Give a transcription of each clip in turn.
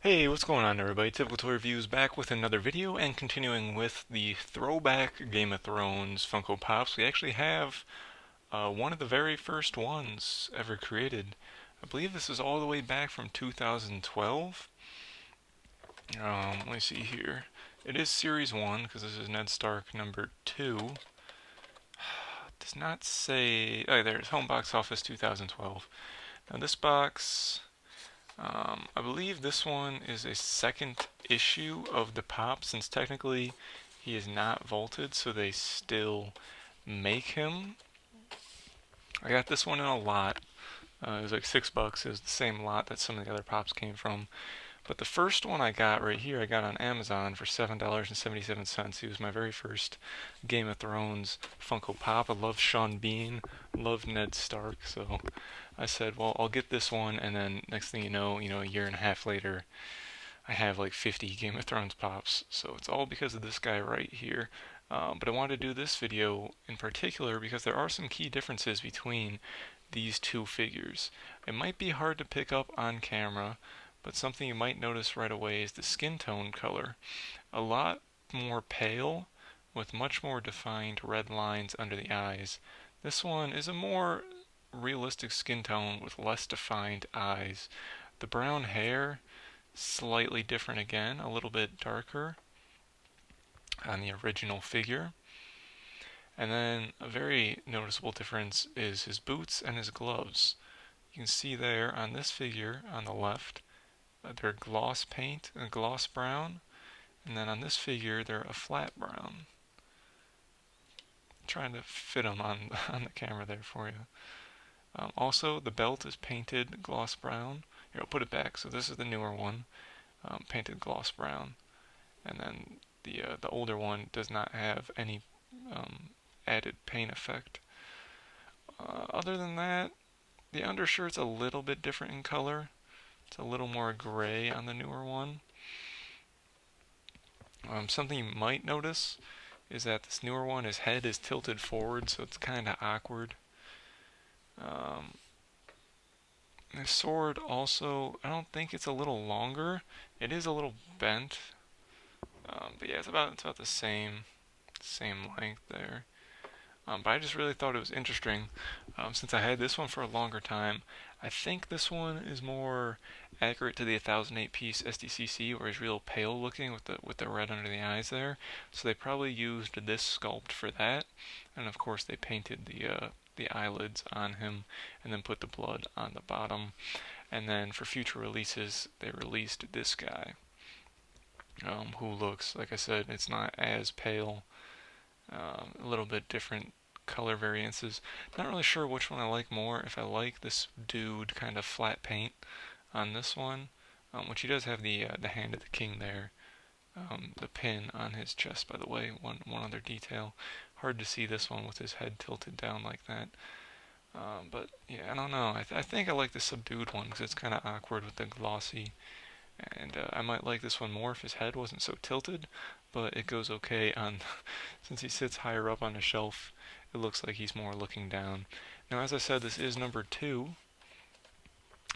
Hey, what's going on everybody? Typical Toy Reviews back with another video and continuing with the throwback Game of Thrones Funko Pops. We actually have one of the very first ones ever created. I believe this is all the way back from 2012. Let me see here. It is Series 1 because this is Ned Stark number 2. It does not say... Oh, there's Home Box Office 2012. Now this box... I believe this one is a second issue of the pop, since technically he is not vaulted, so they still make him. I got this one in a lot. It was like $6. It was the same lot that some of the other pops came from. But the first one I got right here, I got on Amazon for $7.77. He was my very first Game of Thrones Funko Pop. I love Sean Bean, love Ned Stark, so I said, well, I'll get this one, and then next thing a year and a half later, I have like 50 Game of Thrones pops. So it's all because of this guy right here. But I wanted to do this video in particular because there are some key differences between these two figures. It might be hard to pick up on camera, but something you might notice right away is the skin tone color. A lot more pale, with much more defined red lines under the eyes. This one is a more realistic skin tone with less defined eyes. The brown hair, slightly different again, a little bit darker on the original figure. And then a very noticeable difference is his boots and his gloves. You can see there on this figure on the left, they're gloss paint, a gloss brown, and then on this figure they're a flat brown. I'm trying to fit them on on the camera there for you. Also, the belt is painted gloss brown. Here, I'll put it back. So this is the newer one, painted gloss brown, and then the older one does not have any added paint effect. Other than that, the undershirt's a little bit different in color. It's a little more gray on the newer one. Something you might notice is that this newer one, his head is tilted forward, so it's kind of awkward. Um, the sword also, I don't think it's a little longer. It is a little bent, but yeah, it's about the same length there. But I just really thought it was interesting, since I had this one for a longer time. I think this one is more accurate to the 1008 piece SDCC, where he's real pale looking with the red under the eyes there. So they probably used this sculpt for that, and of course they painted the eyelids on him, and then put the blood on the bottom. And then for future releases, they released this guy, who looks, like I said, it's not as pale, a little bit different color variances. Not really sure which one I like more. If I like this dude kind of flat paint on this one, which he does have the hand of the king there, the pin on his chest, by the way. One other detail. Hard to see this one with his head tilted down like that. But yeah, I don't know. I think I like the subdued one because it's kind of awkward with the glossy. And I might like this one more if his head wasn't so tilted, but it goes okay on, since he sits higher up on the shelf, it looks like he's more looking down. Now, as I said, this is number 2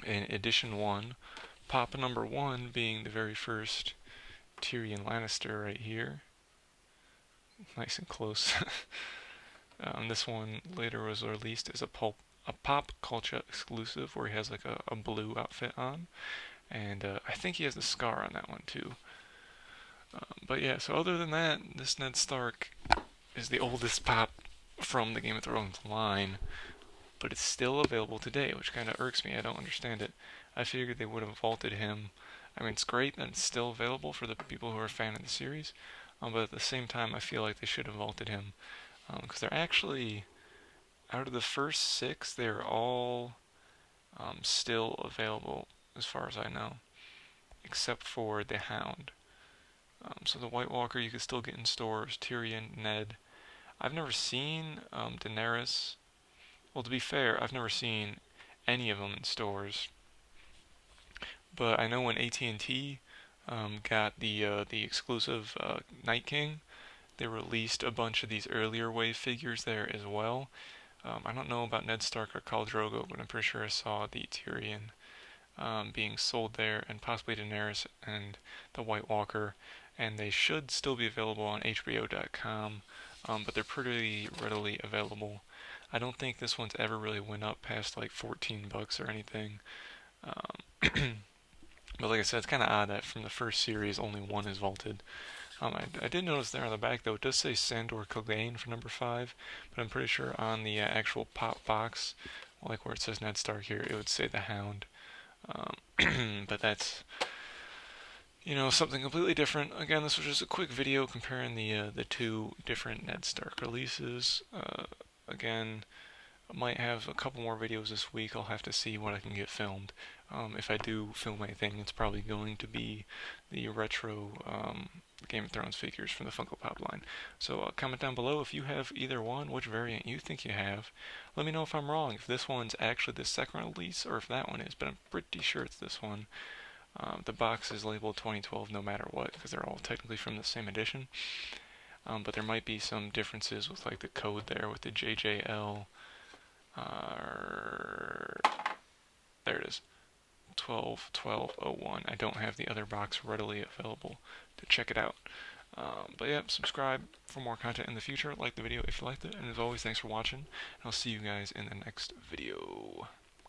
in edition 1. Pop number 1 being the very first Tyrion Lannister right here. Nice and close. This one later was released as a pop culture exclusive where he has like a blue outfit on. And I think he has the scar on that one too. But yeah, so other than that, this Ned Stark is the oldest pop from the Game of Thrones line, but it's still available today, which kind of irks me. I don't understand it. I figured they would have vaulted him. I mean, it's great that it's still available for the people who are a fan of the series, but at the same time, I feel like they should have vaulted him, because they're actually, out of the first 6, they're all still available as far as I know, except for the Hound. So the White Walker you can still get in stores. Tyrion, Ned. I've never seen Daenerys. Well, to be fair, I've never seen any of them in stores. But I know when AT&T got the exclusive Night King, they released a bunch of these earlier wave figures there as well. I don't know about Ned Stark or Khal Drogo, but I'm pretty sure I saw the Tyrion being sold there, and possibly Daenerys and the White Walker, and they should still be available on HBO.com, but they're pretty readily available. I don't think this one's ever really went up past like $14 or anything. But like I said, it's kind of odd that from the first series only one is vaulted. I did notice there on the back though, it does say Sandor Clegane for number 5, but I'm pretty sure on the actual pop box, like where it says Ned Stark here, it would say the Hound. But that's, something completely different. Again, this was just a quick video comparing the two different Ned Stark releases. Again, I might have a couple more videos this week. I'll have to see what I can get filmed. If I do film anything, it's probably going to be the retro Game of Thrones figures from the Funko Pop line. So comment down below if you have either one, which variant you think you have. Let me know if I'm wrong, if this one's actually the second release or if that one is, but I'm pretty sure it's this one. The box is labeled 2012 no matter what, because they're all technically from the same edition. But there might be some differences with like the code there with the JJL. There it is. 121201. I don't have the other box readily available to check it out. But yeah, subscribe for more content in the future. Like the video if you liked it. And as always, thanks for watching. And I'll see you guys in the next video.